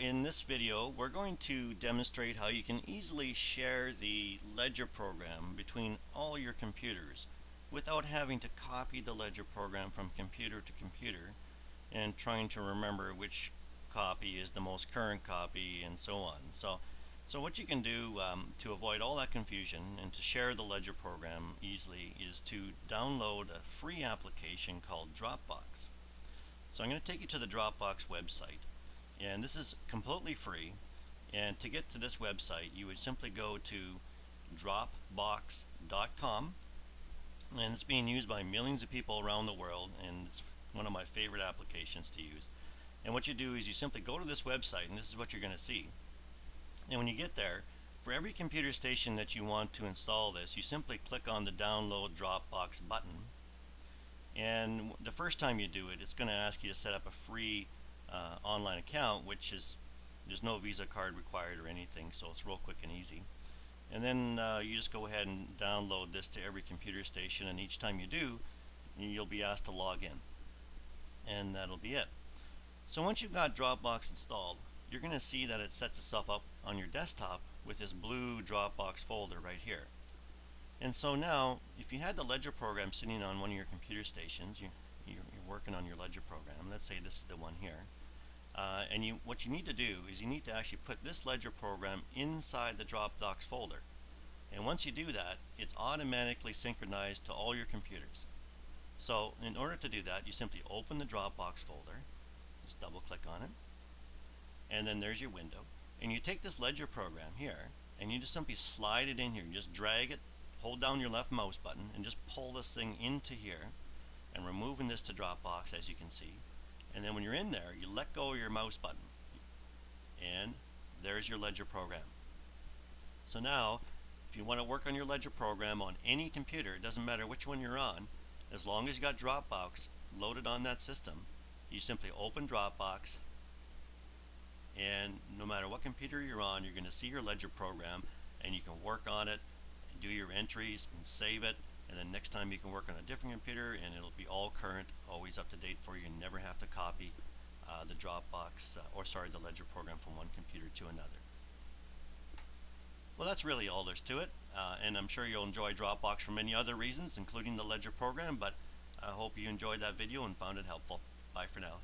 in this video we're going to demonstrate how you can easily share the Ledger program between all your computers without having to copy the Ledger program from computer to computer and trying to remember which copy is the most current copy and so on. So what you can do to avoid all that confusion and to share the Ledger program easily is to download a free application called Dropbox. So I'm going to take you to the Dropbox website, and this is completely free. And to get to this website you would simply go to dropbox.com, and it's being used by millions of people around the world, and it's one of my favorite applications to use. And what you do is you simply go to this website, and this is what you're going to see. And when you get there, for every computer station that you want to install this, you simply click on the download Dropbox button. And the first time you do it, it's going to ask you to set up a free online account, which is, there's no Visa card required or anything, so it's real quick and easy. And then you just go ahead and download this to every computer station, and each time you do, you'll be asked to log in. And that'll be it. So once you've got Dropbox installed, you're going to see that it sets itself up on your desktop with this blue Dropbox folder right here. And so now, if you had the Ledger program sitting on one of your computer stations, you're working on your Ledger program, let's say this is the one here, and what you need to do is you need to actually put this Ledger program inside the Dropbox folder. And once you do that, it's automatically synchronized to all your computers. So in order to do that, you simply open the Dropbox folder, just double click on it, and then there's your window. And you take this Ledger program here, and you just simply slide it in here. You just drag it, hold down your left mouse button, and just pull this thing into here, and we're moving this to Dropbox, as you can see. And then when you're in there, you let go of your mouse button, and there's your Ledger program. So now, if you want to work on your Ledger program on any computer, it doesn't matter which one you're on, as long as you got Dropbox loaded on that system, you simply open Dropbox, and no matter what computer you're on, you're going to see your Ledger program, and you can work on it, do your entries, and save it. And then next time you can work on a different computer, and it'll be all current, always up to date for you. You never have to copy the Dropbox, the Ledger program from one computer to another. Well, that's really all there's to it, and I'm sure you'll enjoy Dropbox for many other reasons, including the Ledger program, but I hope you enjoyed that video and found it helpful. Bye for now.